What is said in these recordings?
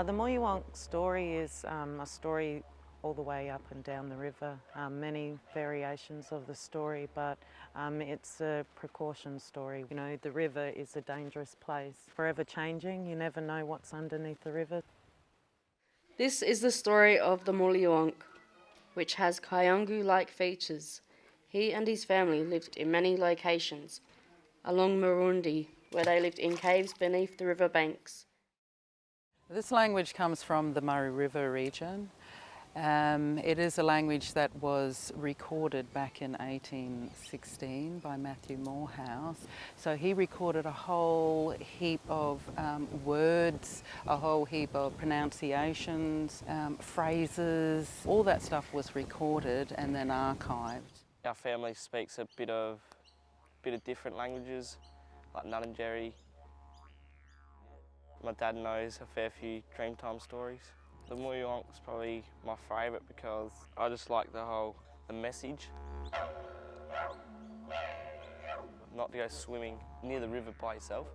The Moolyawongk story is a story all the way up and down the river. Many variations of the story, but it's a precaution story. You know, the river is a dangerous place, forever changing. You never know what's underneath the river. This is the story of the Moolyawongk, which has Kayungu-like features. He and his family lived in many locations along Murundi, where they lived in caves beneath the river banks. This language comes from the Murray River region. It is a language that was recorded back in 1816 by Matthew Moorhouse. So he recorded a whole heap of words, a whole heap of pronunciations, phrases. All that stuff was recorded and then archived. Our family speaks a bit of different languages, like Nunanjeri. My dad knows a fair few Dreamtime stories. The Moolyawonk is probably my favourite because I just like the message. Not to go swimming near the river by yourself.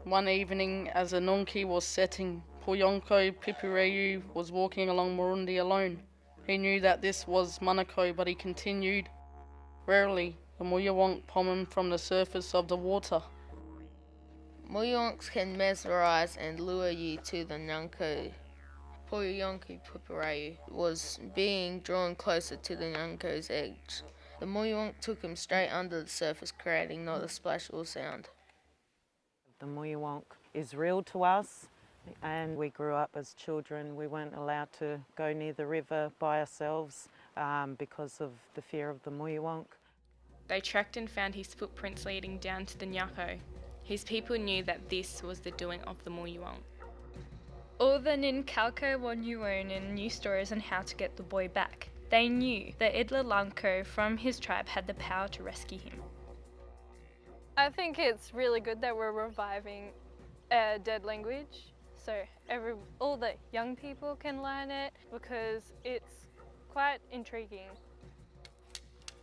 One evening, as Anonki was setting, Poyonko Pipireyu was walking along Murundi alone. He knew that this was Manako, but he continued. Rarely, the Moolyawonk pommen from the surface of the water. Moolyawonks can mesmerise and lure you to the Nyanko. Poyonko Pipireyu was being drawn closer to the Nyanko's edge. The Moolyawonk took him straight under the surface, creating not a splash or sound. The Moolyawonk is real to us, and we grew up as children. We weren't allowed to go near the river by ourselves because of the fear of the Moolyawonk. They tracked and found his footprints leading down to the Nyako. His people knew that this was the doing of the Moolyawongk. All the Ninkalko Wanyuwonen knew stories on how to get the boy back. They knew that Idlalanko from his tribe had the power to rescue him. I think it's really good that we're reviving a dead language, so all the young people can learn it because it's quite intriguing.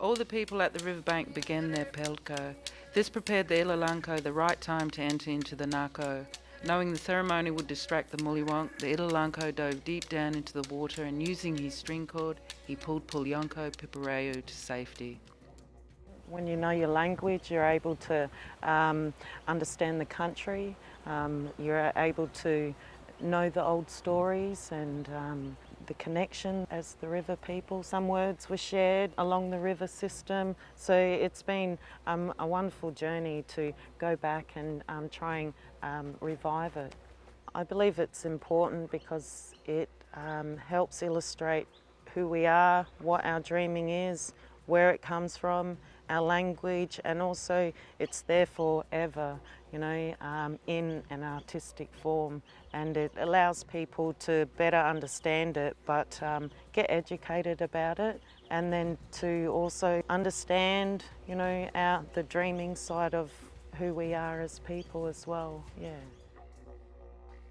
All the people at the riverbank began their pelko. This prepared the Ilalanko the right time to enter into the Nako. Knowing the ceremony would distract the Moolyawonk, the Ilalanko dove deep down into the water and using his string cord, he pulled Poyonko Pipireyu to safety. When you know your language, you're able to understand the country, you're able to know the old stories and the connection as the river people. Some words were shared along the river system, so it's been a wonderful journey to go back and try and revive it. I believe it's important because it helps illustrate who we are, what our dreaming is, where it comes from, our language, and also it's there forever, you know, in an artistic form, and it allows people to better understand it, but get educated about it, and then to also understand, you know, the dreaming side of who we are as people as well. Yeah.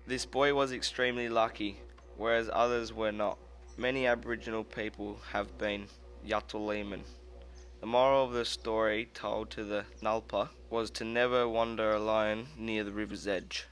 This boy was extremely lucky, whereas others were not. Many Aboriginal people have been Yatuliman. The moral of the story told to the Nulpa was to never wander alone near the river's edge.